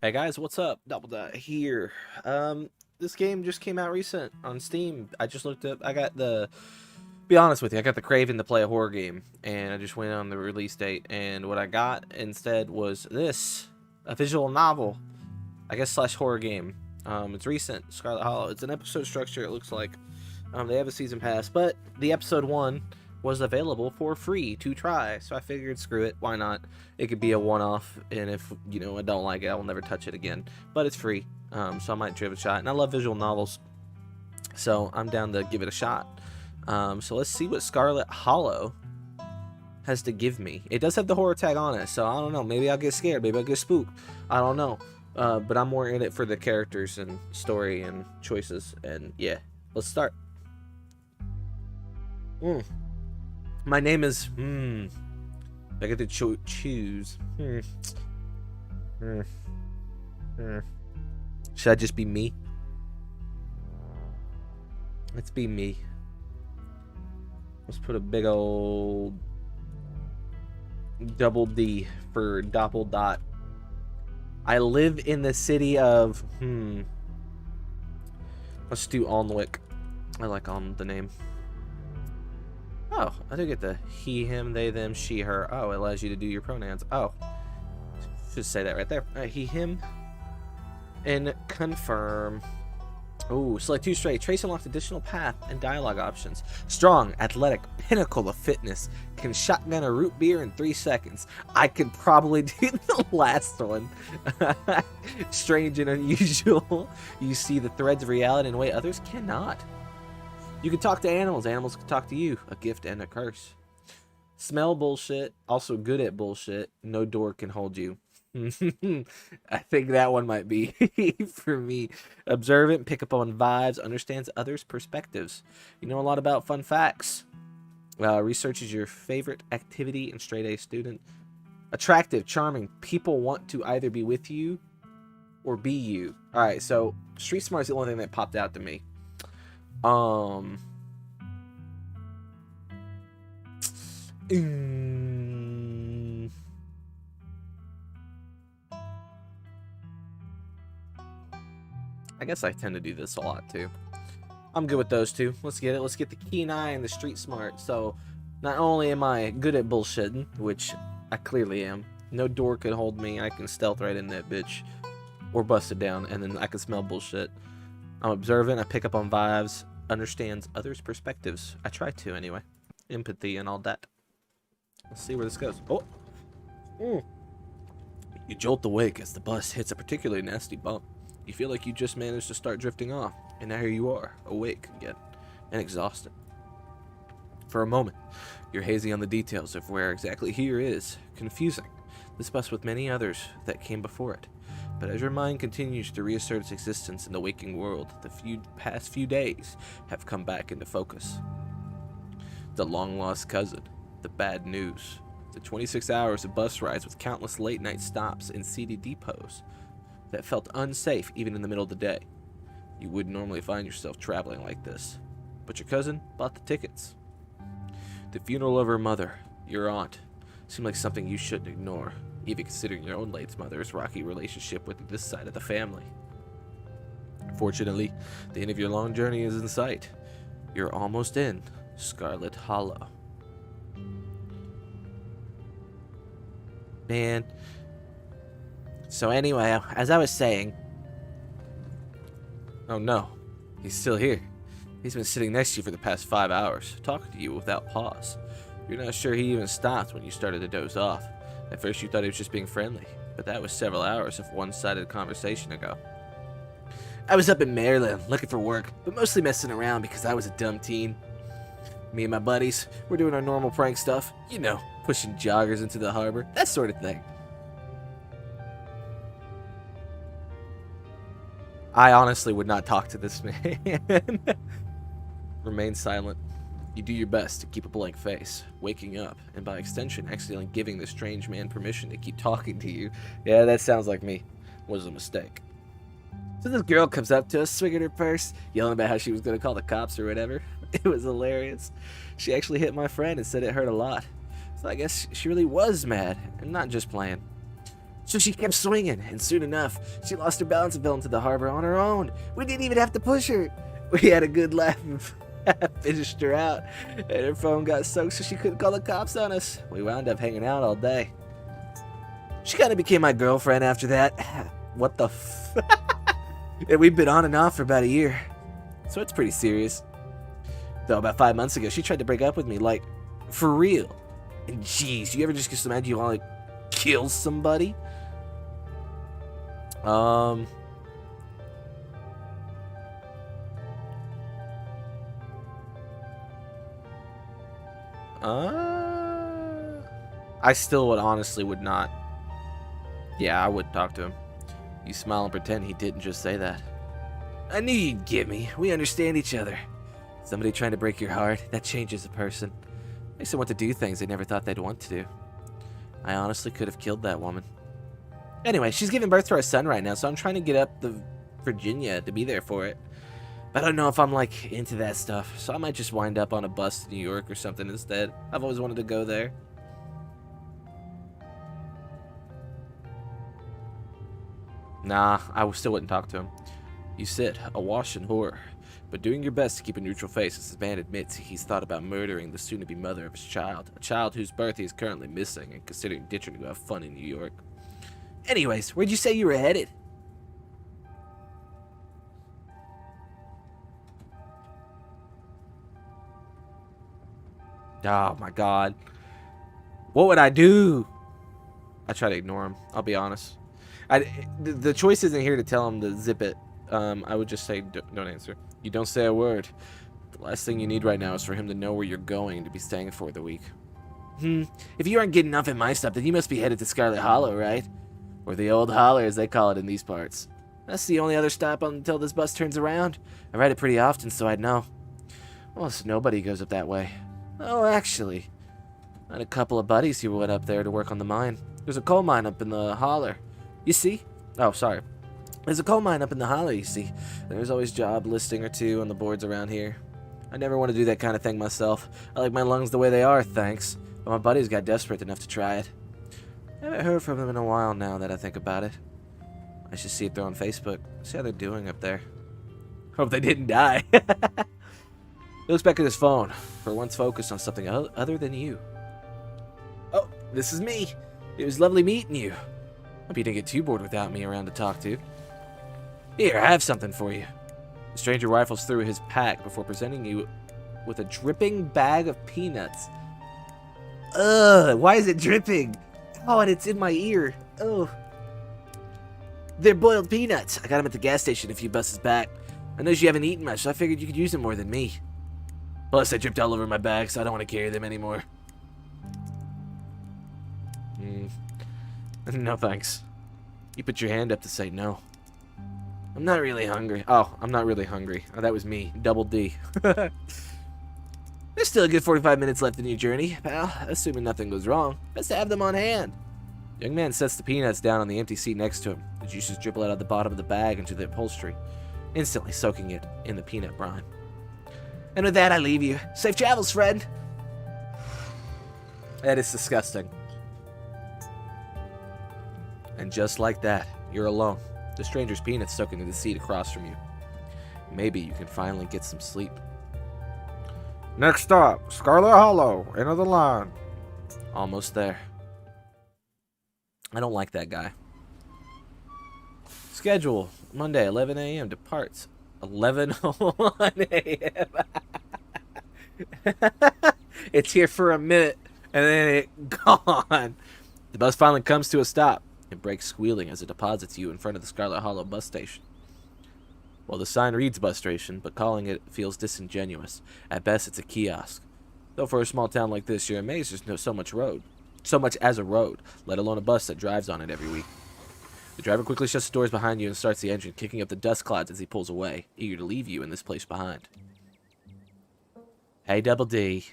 Hey guys, what's up? Double Dot here. This game just came out recent on Steam. I just looked up. Be honest with you, I got the craving to play a horror game, and I just went on the release date. And what I got instead was this, a visual novel, I guess slash horror game. It's recent, Scarlet Hollow. It's an episode structure. It looks like. They have a season pass, but the episode 1 was available for free to try. So I figured, screw it, why not? It could be a one-off, and if I don't like it, I will never touch it again. But it's free, so I might give it a shot. And I love visual novels, so I'm down to give it a shot. So let's see what Scarlet Hollow has to give me. It does have the horror tag on it, so I don't know. Maybe I'll get scared. Maybe I'll get spooked. I don't know. But I'm more in it for the characters and story and choices. And yeah, let's start. My name is I get to choose. Should I just be me? Let's be me. Let's put a big old double D for Doppel Dot. I live in the city of let's do Alnwick. I like the name. Oh, I do get the he, him, they, them, she, her. Oh, it allows you to do your pronouns. Oh, should say that right there. He, him, and confirm. Oh, select 2 straight. Trace unlocks additional path and dialogue options. Strong, athletic, pinnacle of fitness. Can shotgun a root beer in 3 seconds. I could probably do the last one. Strange and unusual. You see the threads of reality in a way others cannot. You can talk to animals. Animals can talk to you. A gift and a curse. Smell bullshit. Also good at bullshit. No door can hold you. I think that one might be for me. Observant. Pick up on vibes. Understands others' perspectives. You know a lot about fun facts. Researches your favorite activity and straight A student. Attractive. Charming. People want to either be with you or be you. Alright, so street smart is the only thing that popped out to me. I guess I tend to do this a lot too. I'm good with those two. Let's get it. Let's get the keen eye and the street smart. So not only am I good at bullshitting, which I clearly am, no door could hold me. I can stealth right in that bitch or bust it down, and then I can smell bullshit. I'm observant. I pick up on vibes. Understands others' perspectives. I try to, anyway. Empathy and all that. Let's see where this goes. Oh! You jolt awake as the bus hits a particularly nasty bump. You feel like you just managed to start drifting off, and now here you are, awake again, and exhausted. For a moment, you're hazy on the details of where exactly here is. Confusing. This bus with many others that came before it. But as your mind continues to reassert its existence in the waking world, the past few days have come back into focus. The long-lost cousin, the bad news, the 26 hours of bus rides with countless late-night stops in seedy depots that felt unsafe even in the middle of the day. You wouldn't normally find yourself traveling like this, but your cousin bought the tickets. The funeral of her mother, your aunt, seemed like something you shouldn't ignore, even considering your own late mother's rocky relationship with this side of the family. Fortunately, the end of your long journey is in sight. You're almost in Scarlet Hollow. Man. So anyway, as I was saying... Oh no, he's still here. He's been sitting next to you for the past 5 hours, talking to you without pause. You're not sure he even stopped when you started to doze off. At first you thought he was just being friendly, but that was several hours of one-sided conversation ago. I was up in Maryland looking for work, but mostly messing around because I was a dumb teen. Me and my buddies, we're doing our normal prank stuff. You know, pushing joggers into the harbor, that sort of thing. I honestly would not talk to this man. Remain silent. You do your best to keep a blank face, waking up, and by extension, accidentally giving this strange man permission to keep talking to you. Yeah, that sounds like me. Was a mistake. So this girl comes up to us, swinging her purse, yelling about how she was going to call the cops or whatever. It was hilarious. She actually hit my friend and said it hurt a lot. So I guess she really was mad, and not just playing. It's So she kept swinging, and soon enough, she lost her balance and fell into the harbor on her own. We didn't even have to push her. We had a good laugh and finished her out, and her phone got soaked so she couldn't call the cops on us. We wound up hanging out all day. She kind of became my girlfriend after that. What the f... And we've been on and off for about a year. So it's pretty serious. Though about 5 months ago, she tried to break up with me, like, for real. And jeez, you ever just get imagine you want to kill somebody? I still would not. Yeah, I wouldn't talk to him. You smile and pretend he didn't just say that. I knew you'd get me. We understand each other. Somebody trying to break your heart, that changes a person. Makes them want to do things they never thought they'd want to do. I honestly could have killed that woman. Anyway, she's giving birth to our son right now, so I'm trying to get up to Virginia to be there for it. But I don't know if I'm, like, into that stuff, so I might just wind up on a bus to New York or something instead. I've always wanted to go there. Nah, I still wouldn't talk to him. You sit, awash in horror, but doing your best to keep a neutral face as his man admits he's thought about murdering the soon-to-be mother of his child, a child whose birth he is currently missing and considering ditching to go have fun in New York. Anyways, where'd you say you were headed? Oh my god. What would I do? I try to ignore him, I'll be honest. The choice isn't here to tell him to zip it. I would just say don't answer. You don't say a word. The last thing you need right now is for him to know where you're going to be staying for the week. If you aren't getting enough in my stuff, then you must be headed to Scarlet Hollow, right? Or the Old Holler, as they call it in these parts. That's the only other stop until this bus turns around. I ride it pretty often, so I'd know. Almost nobody goes up that way. Oh, actually, I had a couple of buddies who went up there to work on the mine. There's a coal mine up in the holler. You see? Oh, sorry. There's a coal mine up in the holler, you see. There's always job listing or two on the boards around here. I never want to do that kind of thing myself. I like my lungs the way they are, thanks. But my buddies got desperate enough to try it. I haven't heard from them in a while now that I think about it. I should see if they're on Facebook. See how they're doing up there. Hope they didn't die. He looks back at his phone, for once focused on something other than you. Oh, this is me. It was lovely meeting you. Hope you didn't get too bored without me around to talk to. Here, I have something for you. The stranger rifles through his pack before presenting you with a dripping bag of peanuts. Ugh, why is it dripping? Oh, and it's in my ear. Oh. They're boiled peanuts. I got them at the gas station a few buses back. I know you haven't eaten much, so I figured you could use them more than me. Plus, they dripped all over my bag, so I don't want to carry them anymore. No thanks. You put your hand up to say no. I'm not really hungry. Oh, I'm not really hungry. Oh, that was me. Double D. There's still a good 45 minutes left in your journey, pal. Assuming nothing goes wrong. Best to have them on hand. The young man sets the peanuts down on the empty seat next to him. The juices dribble out of the bottom of the bag into the upholstery, instantly soaking it in the peanut brine. And with that, I leave you. Safe travels, friend. That is disgusting. And just like that, you're alone. The stranger's peanuts stuck into the seat across from you. Maybe you can finally get some sleep. Next stop, Scarlet Hollow. End of the line. Almost there. I don't like that guy. Schedule, Monday, 11 a.m. Departs, 11:01 a.m. It's here for a minute, and then it gone. The bus finally comes to a stop. It breaks squealing as it deposits you in front of the Scarlet Hollow bus station. Well, the sign reads bus station, but calling it feels disingenuous. At best, it's a kiosk. Though for a small town like this, you're amazed there's so much as a road, let alone a bus that drives on it every week. The driver quickly shuts the doors behind you and starts the engine, kicking up the dust clouds as he pulls away, eager to leave you in this place behind. Hey, Double D.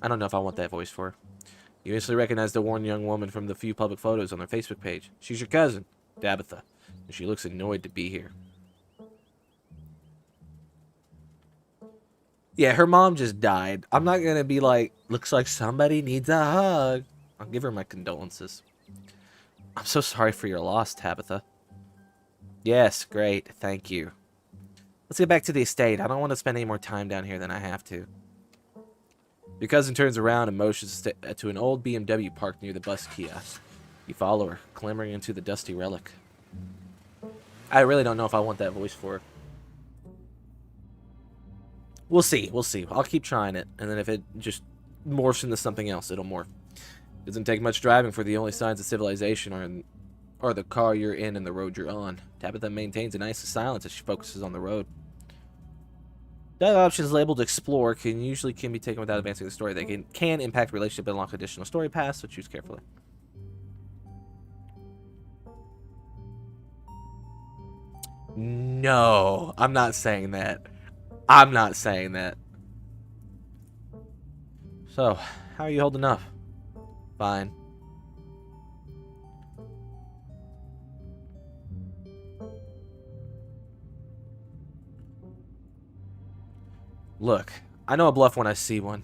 I don't know if I want that voice for her. You instantly recognize the worn young woman from the few public photos on their Facebook page. She's your cousin, Tabitha, and she looks annoyed to be here. Yeah, her mom just died. I'm not gonna be like, looks like somebody needs a hug. I'll give her my condolences. I'm so sorry for your loss, Tabitha. Yes, great, thank you. Let's get back to the estate. I don't want to spend any more time down here than I have to. Your cousin turns around and motions to an old BMW parked near the bus kiosk. You follow her, clambering into the dusty relic. I really don't know if I want that voice for her. We'll see, we'll see. I'll keep trying it, and then if it just morphs into something else, it'll morph. Doesn't take much driving for the only signs of civilization are the car you're in and the road you're on. Tabitha maintains a nice silence as she focuses on the road. The other options labeled Explore can be taken without advancing the story. They can impact relationship and unlock additional story paths, so choose carefully. No, I'm not saying that. I'm not saying that. So, how are you holding up? Fine. Look, I know a bluff when I see one.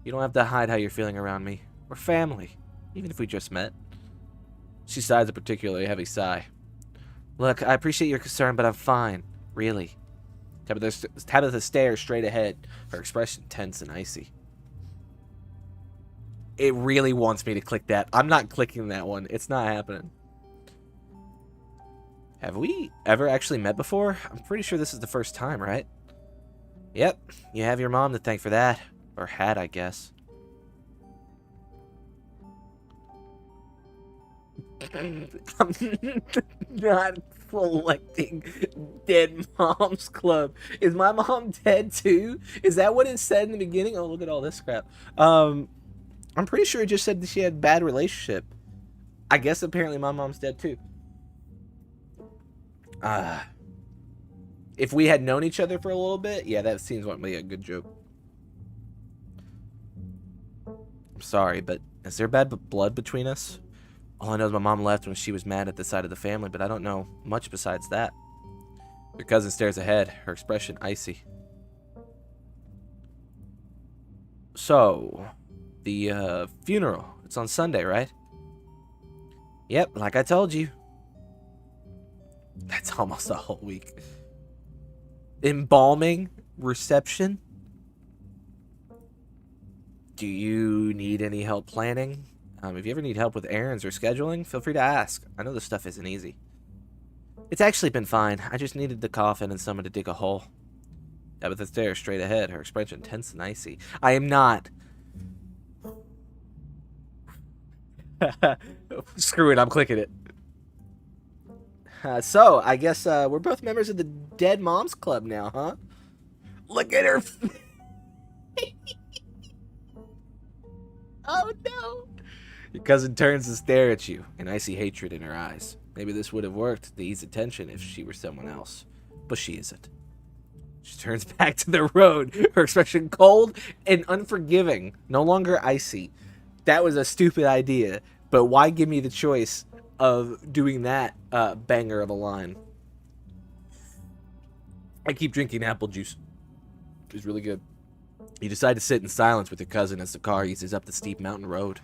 You don't have to hide how you're feeling around me. We're family, even if we just met. She sighs a particularly heavy sigh. Look, I appreciate your concern, but I'm fine. Really. Tabitha stares straight ahead, her expression tense and icy. It really wants me to click that. I'm not clicking that one. It's not happening. Have we ever actually met before? I'm pretty sure this is the first time, right? Yep, you have your mom to thank for that. Or had, I guess. I'm not selecting Dead Moms Club. Is my mom dead too? Is that what it said in the beginning? Oh, look at all this crap. I'm pretty sure it just said that she had a bad relationship. I guess apparently my mom's dead too. If we had known each other for a little bit, yeah, that seems like a good joke. I'm sorry, but is there bad blood between us? All I know is my mom left when she was mad at the side of the family, but I don't know much besides that. Your cousin stares ahead, her expression icy. So, the funeral, it's on Sunday, right? Yep, like I told you. That's almost a whole week. Embalming? Reception? Do you need any help planning? If you ever need help with errands or scheduling, feel free to ask. I know this stuff isn't easy. It's actually been fine. I just needed the coffin and someone to dig a hole. Tabitha stares straight ahead, her expression tense and icy. I am not. Screw it, I'm clicking it. So, I guess we're both members of the Dead Moms Club now, huh? Look at her. Oh, no. Your cousin turns to stare at you, an icy hatred in her eyes. Maybe this would have worked to ease the tension if she were someone else. But she isn't. She turns back to the road, her expression cold and unforgiving, no longer icy. That was a stupid idea, but why give me the choice of doing that banger of a line? I keep drinking apple juice. It's really good. You decide to sit in silence with your cousin as the car eases up the steep mountain road.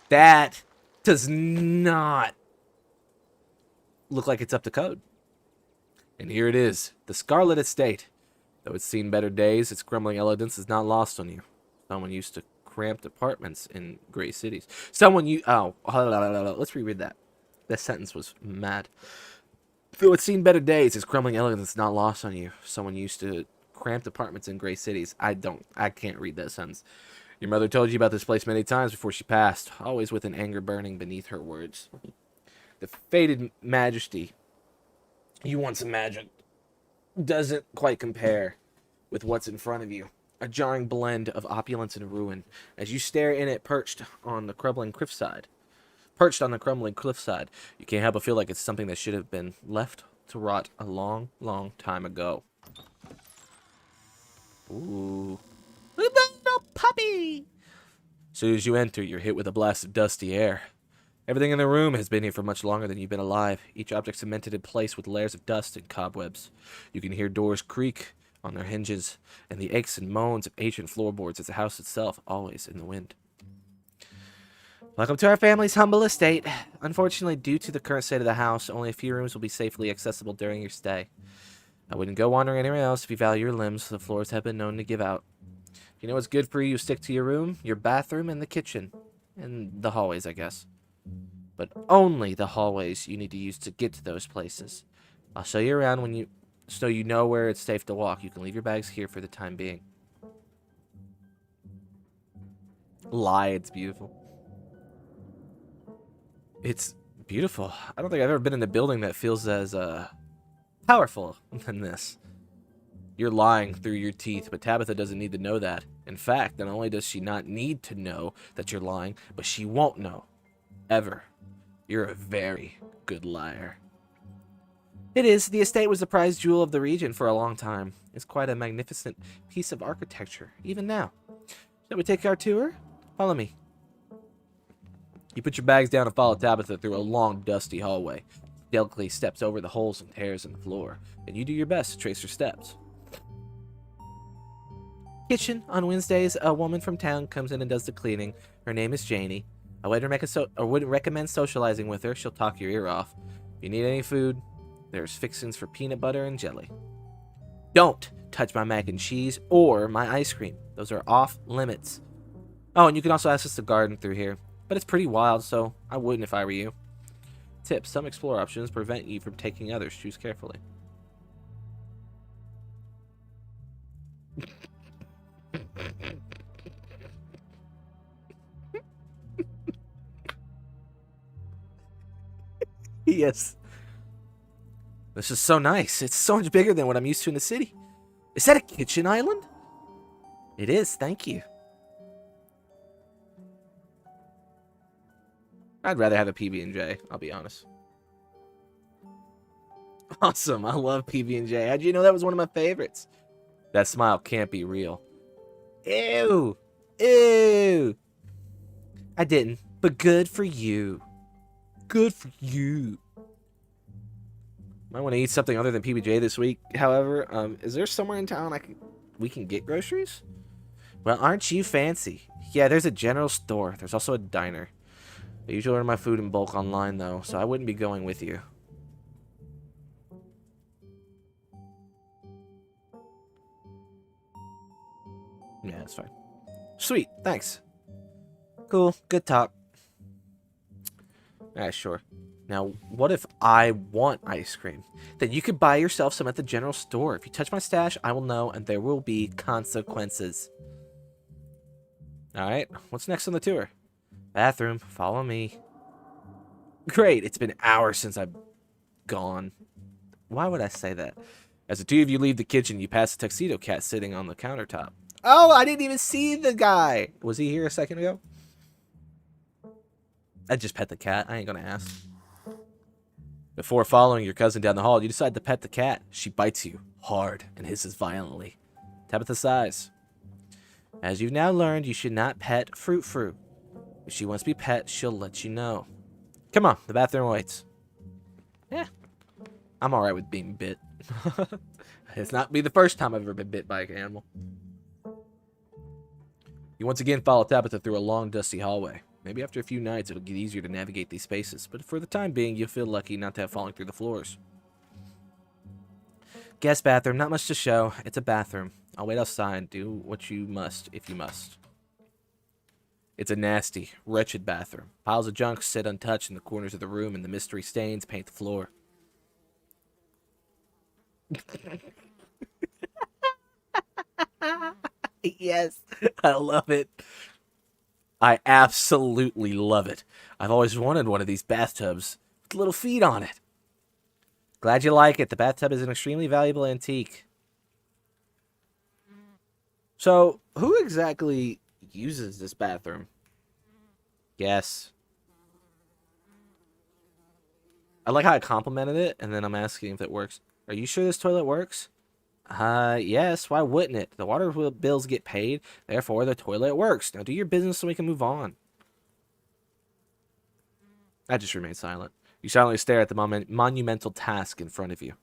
That does not look like it's up to code. And here it is, the Scarlet Estate. Though it's seen better days, its crumbling elegance is not lost on you. Someone used to cramped apartments in great cities. Let's reread that. That sentence was mad. Though it's seen better days, its crumbling elegance is not lost on you. Someone used to cramped apartments in great cities. I can't read that sentence. Your mother told you about this place many times before she passed, always with an anger burning beneath her words. The faded majesty you once imagined doesn't quite compare with what's in front of you. A jarring blend of opulence and ruin as you stare in it perched on the crumbling cliffside. You can't help but feel like it's something that should have been left to rot a long, long time ago. Ooh. Look at that little puppy! As soon as you enter, you're hit with a blast of dusty air. Everything in the room has been here for much longer than you've been alive, each object cemented in place with layers of dust and cobwebs. You can hear doors creak on their hinges, and the aches and moans of ancient floorboards as the house itself always in the wind. Welcome to our family's humble estate. Unfortunately, due to the current state of the house, only a few rooms will be safely accessible during your stay. I wouldn't go wandering anywhere else if you value your limbs. The floors have been known to give out. You know what's good for you? Stick to your room, your bathroom, and the kitchen. And the hallways, I guess. But only the hallways you need to use to get to those places. I'll show you around so you know where it's safe to walk. You can leave your bags here for the time being. Lie, it's beautiful. It's beautiful. I don't think I've ever been in a building that feels as powerful than this. You're lying through your teeth, but Tabitha doesn't need to know that. In fact, not only does she not need to know that you're lying, but she won't know. Ever. You're a very good liar. It is. The estate was the prized jewel of the region for a long time. It's quite a magnificent piece of architecture, even now. Shall we take our tour? Follow me. You put your bags down and follow Tabitha through a long, dusty hallway. Delicately steps over the holes and tears in the floor, and you do your best to trace her steps. Kitchen. On Wednesdays, a woman from town comes in and does the cleaning. Her name is Janie. I wouldn't recommend socializing with her. She'll talk your ear off. If you need any food, there's fixings for peanut butter and jelly. Don't touch my mac and cheese or my ice cream. Those are off limits. Oh, and you can also access the garden through here. But it's pretty wild, so I wouldn't if I were you. Tip: some explore options prevent you from taking others. Choose carefully. Yes. This is so nice. It's so much bigger than what I'm used to in the city. Is that a kitchen island? It is, thank you. I'd rather have a PB&J, I'll be honest. Awesome, I love PB&J. How'd you know that was one of my favorites? That smile can't be real. Ew! Ew! I didn't, but good for you. Good for you. Might want to eat something other than PB&J this week. However, is there somewhere in town we can get groceries? Well, aren't you fancy? Yeah, there's a general store. There's also a diner. I usually order my food in bulk online, though, so I wouldn't be going with you. Yeah, that's fine. Sweet, thanks. Cool, good talk. Alright, sure. Now, what if I want ice cream? Then you could buy yourself some at the general store. If you touch my stash, I will know, and there will be consequences. Alright, what's next on the tour? Bathroom, follow me. Great, it's been hours since I've gone. Why would I say that? As the two of you leave the kitchen, you pass a tuxedo cat sitting on the countertop. Oh, I didn't even see the guy. Was he here a second ago? I just pet the cat. I ain't gonna ask. Before following your cousin down the hall, you decide to pet the cat. She bites you hard and hisses violently. Tabitha sighs. As you've now learned, you should not pet Fruit. If she wants to be pet, she'll let you know. Come on, the bathroom waits. Yeah, I'm alright with being bit. It's not be the first time I've ever been bit by an animal. You once again follow Tabitha through a long, dusty hallway. Maybe after a few nights, it'll get easier to navigate these spaces, but for the time being, you'll feel lucky not to have fallen through the floors. Guest bathroom, not much to show. It's a bathroom. I'll wait outside. Do what you must, if you must. It's a nasty, wretched bathroom. Piles of junk sit untouched in the corners of the room, and the mystery stains paint the floor. Yes, I love it. I absolutely love it. I've always wanted one of these bathtubs with little feet on it. Glad you like it. The bathtub is an extremely valuable antique. So, who exactly uses this bathroom? Yes. I like how I complimented it, and then I'm asking if it works. Are you sure this toilet works? Yes, why wouldn't it? The water bills get paid, therefore the toilet works. Now do your business so we can move on. I just remain silent. You silently stare at the monumental task in front of you.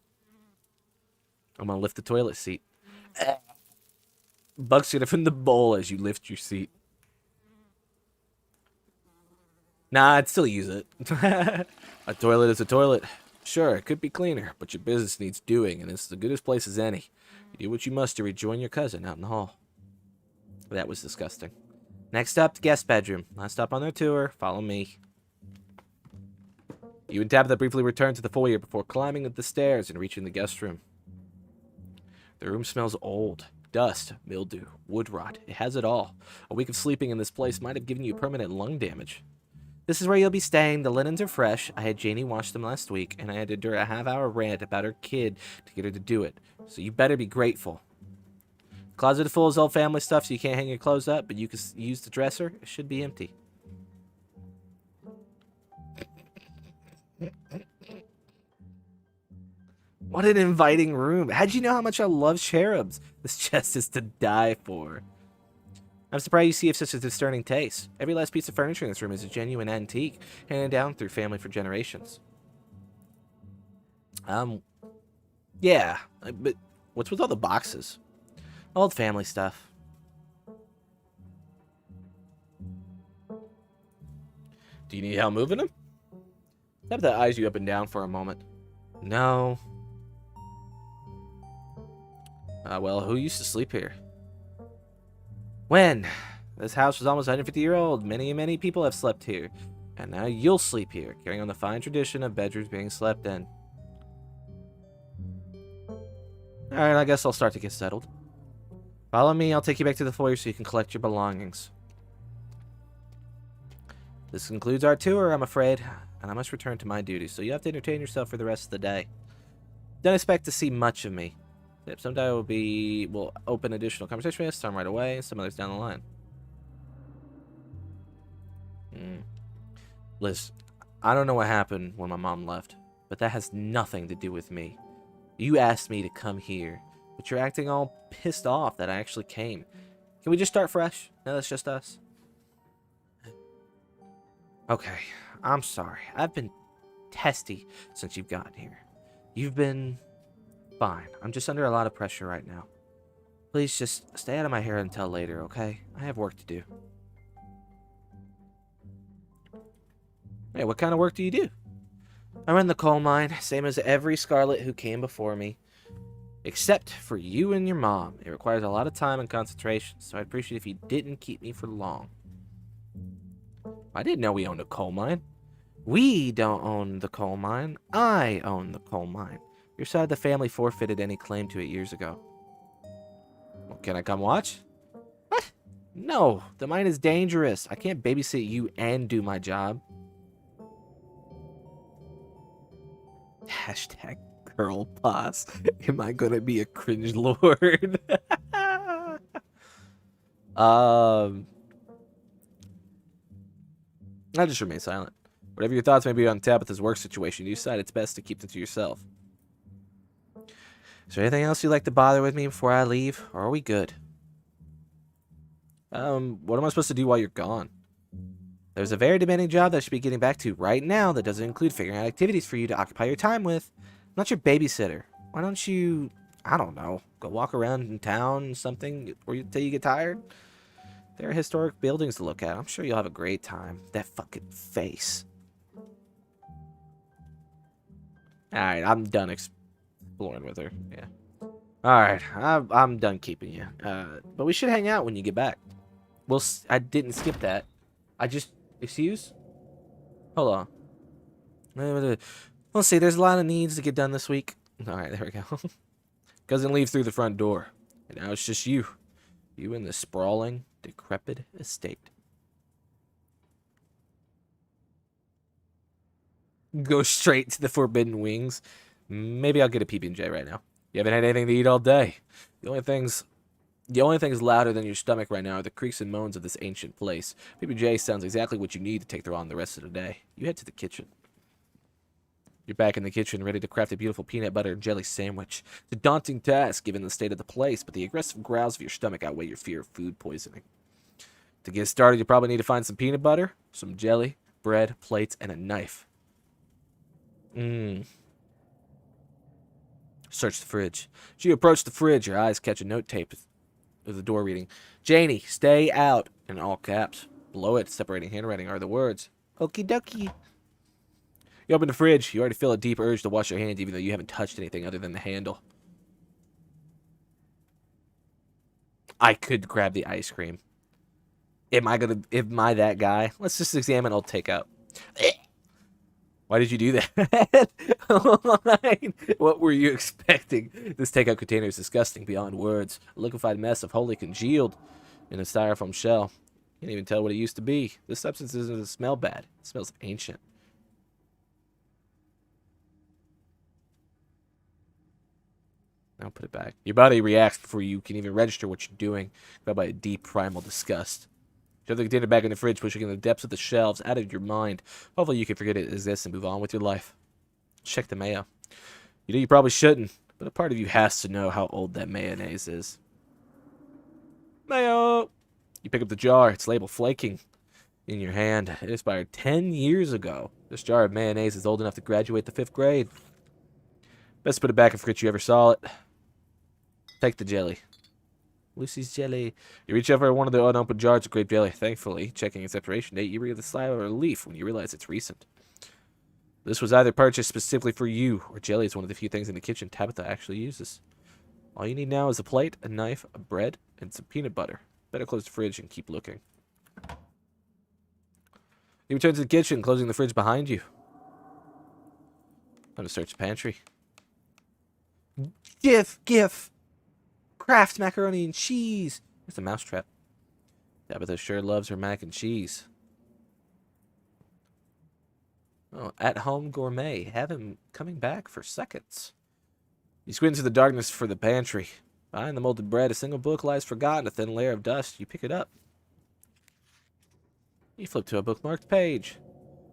I'm gonna lift the toilet seat. Bugs get it from the bowl as you lift your seat. Nah, I'd still use it. A toilet is a toilet. Sure, it could be cleaner, but your business needs doing, and it's the goodest place as any. You do what you must to rejoin your cousin out in the hall. That was disgusting. Next up, the guest bedroom. Last stop on their tour. Follow me. You and Tabitha briefly return to the foyer before climbing up the stairs and reaching the guest room. The room smells old. Dust, mildew, wood rot. It has it all. A week of sleeping in this place might have given you permanent lung damage. This is where you'll be staying. The linens are fresh. I had Janie wash them last week, and I had to endure a half-hour rant about her kid to get her to do it. So you better be grateful. The closet is full of old family stuff, so you can't hang your clothes up, but you can use the dresser. It should be empty. What an inviting room. How'd you know how much I love cherubs? This chest is to die for. I'm surprised you see such a discerning taste. Every last piece of furniture in this room is a genuine antique, handed down through family for generations. Yeah, but what's with all the boxes? Old family stuff. Do you need help moving them? Tabitha eyes you up and down for a moment. No. Well, who used to sleep here? When? This house was almost 150 years old. Many people have slept here. And now you'll sleep here, carrying on the fine tradition of bedrooms being slept in. Alright, I guess I'll start to get settled. Follow me, I'll take you back to the foyer so you can collect your belongings. This concludes our tour, I'm afraid, and I must return to my duties, so you have to entertain yourself for the rest of the day. Don't expect to see much of me. Yep, someday we'll open additional conversation with us, some right away, and some others down the line. Liz, I don't know what happened when my mom left, but that has nothing to do with me. You asked me to come here, but you're acting all pissed off that I actually came. Can we just start fresh? Now that's just us. Okay, I'm sorry. I've been testy since you've gotten here. You've been fine. I'm just under a lot of pressure right now. Please just stay out of my hair until later, okay? I have work to do. Hey, what kind of work do you do? I run the coal mine, same as every Scarlet who came before me. Except for you and your mom. It requires a lot of time and concentration, so I'd appreciate if you didn't keep me for long. I didn't know we owned a coal mine. We don't own the coal mine. I own the coal mine. Your side of the family forfeited any claim to it years ago. Well, can I come watch? What? No, the mine is dangerous. I can't babysit you and do my job. Hashtag girl boss. Am I gonna be a cringe lord? I'll just remain silent. Whatever your thoughts may be on Tabitha's work situation, you decide it's best to keep them to yourself. Is there anything else you'd like to bother with me before I leave, or are we good? What am I supposed to do while you're gone? There's a very demanding job that I should be getting back to right now that doesn't include figuring out activities for you to occupy your time with. I'm not your babysitter. Why don't you, I don't know, go walk around in town something until you get tired? There are historic buildings to look at. I'm sure you'll have a great time. That fucking face. Alright, I'm done exploring with her. Yeah. Alright, I'm done keeping you. But we should hang out when you get back. Well, I didn't skip that. I just... Excuse? Hold on. Let's see, there's a lot of needs to get done this week. Alright, there we go. Cousin leaves through the front door. And now it's just you. You in the sprawling, decrepit estate. Go straight to the Forbidden Wings. Maybe I'll get a PB&J right now. You haven't had anything to eat all day. The only things louder than your stomach right now are the creaks and moans of this ancient place. PB&J sounds exactly what you need to take her on the rest of the day. You head to the kitchen. You're back in the kitchen, ready to craft a beautiful peanut butter and jelly sandwich. It's a daunting task given the state of the place, but the aggressive growls of your stomach outweigh your fear of food poisoning. To get started, you probably need to find some peanut butter, some jelly, bread, plates, and a knife. Search the fridge. As you approach the fridge, your eyes catch a note tape of the door reading, "Janie, stay out," in all caps. Below it, separating handwriting, are the words, Okie dokie. You open the fridge. You already feel a deep urge to wash your hands, even though you haven't touched anything other than the handle. I could grab the ice cream. Am I that guy? Let's just examine old takeout. Why did you do that? What were you expecting? This takeout container is disgusting beyond words. A liquefied mess of wholly congealed in a styrofoam shell. Can't even tell what it used to be. This substance doesn't smell bad. It smells ancient. Now put it back. Your body reacts before you can even register what you're doing, grabbed by a deep primal disgust. Shove the container back in the fridge, pushing in the depths of the shelves, out of your mind. Hopefully you can forget it exists and move on with your life. Check the mayo. You know you probably shouldn't, but a part of you has to know how old that mayonnaise is. Mayo! You pick up the jar. It's labeled flaking in your hand. It expired 10 years ago. This jar of mayonnaise is old enough to graduate the 5th grade. Best put it back and forget you ever saw it. Take the jelly. Lucy's jelly. You reach over one of the unopened jars of grape jelly. Thankfully, checking its expiration date, you breathe a sigh of relief when you realize it's recent. This was either purchased specifically for you, or jelly is one of the few things in the kitchen Tabitha actually uses. All you need now is a plate, a knife, a bread, and some peanut butter. Better close the fridge and keep looking. You return to the kitchen, closing the fridge behind you. Time to search the pantry. Gif! Kraft macaroni and cheese. It's a mousetrap. Tabitha sure loves her mac and cheese. Oh, at-home gourmet. Have him coming back for seconds. You squint into the darkness for the pantry. Behind the molded bread, a single book lies forgotten, a thin layer of dust. You pick it up. You flip to a bookmarked page.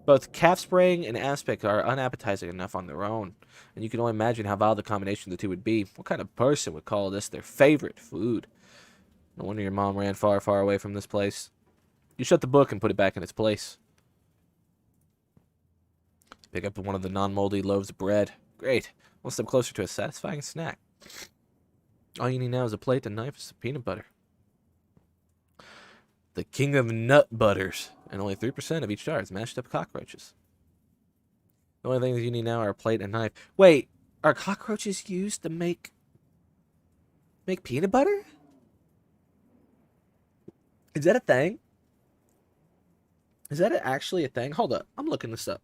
Both calf spraying and aspic are unappetizing enough on their own, and you can only imagine how vile the combination of the two would be. What kind of person would call this their favorite food? No wonder your mom ran far, far away from this place. You shut the book and put it back in its place. Pick up one of the non-moldy loaves of bread. Great. One step closer to a satisfying snack. All you need now is a plate, a knife, and some peanut butter. The king of nut butters. And only 3% of each jar is mashed up cockroaches. The only things you need now are a plate and a knife. Wait, are cockroaches used to make peanut butter? Is that a thing? Is that actually a thing? Hold up, I'm looking this up.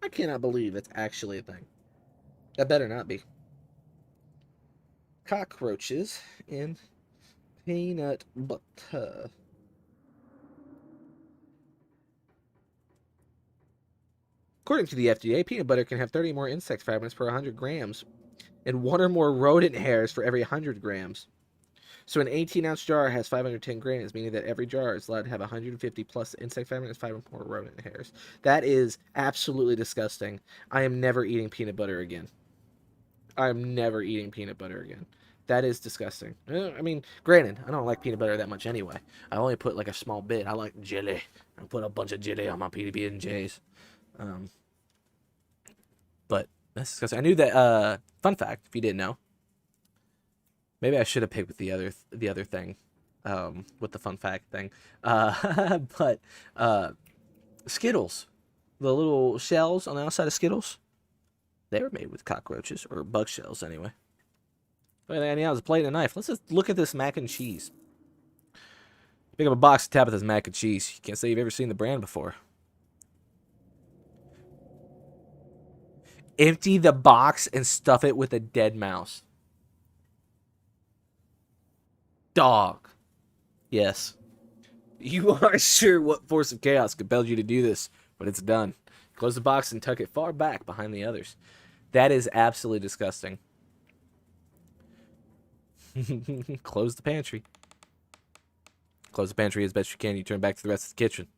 I cannot believe it's actually a thing. That better not be. Cockroaches in peanut butter. According to the FDA, peanut butter can have 30 more insect fragments per 100 grams and 1 or more rodent hairs for every 100 grams. So an 18-ounce jar has 510 grams, meaning that every jar is allowed to have 150 plus insect fragments and 5 or more rodent hairs. That is absolutely disgusting. I am never eating peanut butter again. I am never eating peanut butter again. That is disgusting. I mean, granted, I don't like peanut butter that much anyway. I only put like a small bit. I like jelly. I put a bunch of jelly on my PB&Js. But that's disgusting. I knew that. Fun fact, if you didn't know, maybe I should have picked with the other thing, with the fun fact thing. But Skittles, the little shells on the outside of Skittles, they were made with cockroaches or bug shells anyway. But anyhow, it was a plate and a knife. Let's just look at this mac and cheese. Pick up a box of Tabitha's mac and cheese. You can't say you've ever seen the brand before. Empty the box and stuff it with a dead mouse. Dog. Yes. You aren't sure what force of chaos compelled you to do this, but it's done. Close the box and tuck it far back behind the others. That is absolutely disgusting. Close the pantry. Close the pantry as best you can. You turn back to the rest of the kitchen.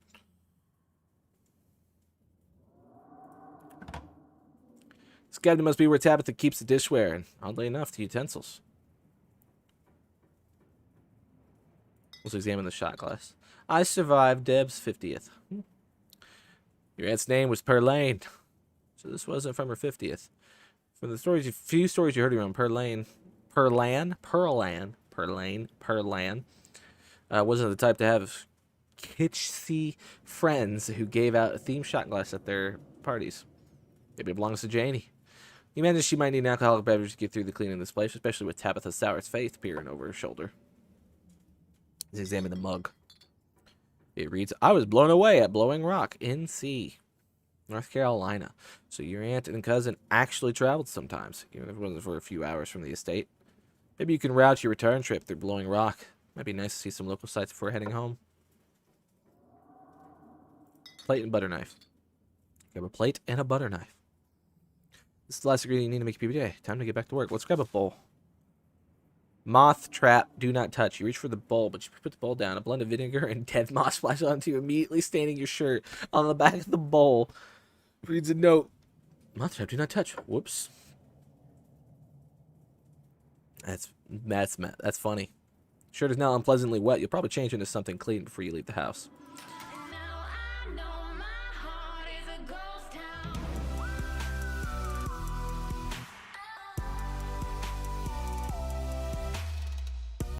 This cabinet must be where Tabitha keeps the dishware, and oddly enough, the utensils. Let's examine the shot glass. I survived Deb's 50th. Your aunt's name was Perlane, so this wasn't from her 50th. From the few stories you heard around Perlane wasn't the type to have kitschy friends who gave out a themed shot glass at their parties. Maybe it belongs to Janie. You imagine she might need an alcoholic beverage to get through the cleaning of this place, especially with Tabitha Sour's face peering over her shoulder. Let's examine the mug. It reads, I was blown away at Blowing Rock, NC, North Carolina. So your aunt and cousin actually traveled sometimes, even if it wasn't for a few hours from the estate. Maybe you can route your return trip through Blowing Rock. Might be nice to see some local sights before heading home. Plate and butter knife. Grab a plate and a butter knife. This is the last ingredient you need to make a PBJ. Time to get back to work. Let's grab a bowl. Moth trap, do not touch. You reach for the bowl, but you put the bowl down. A blend of vinegar and dead moss splashes onto you, immediately staining your shirt. On the back of the bowl reads a note. Moth trap, do not touch. Whoops. That's funny. Shirt is now unpleasantly wet. You'll probably change into something clean before you leave the house.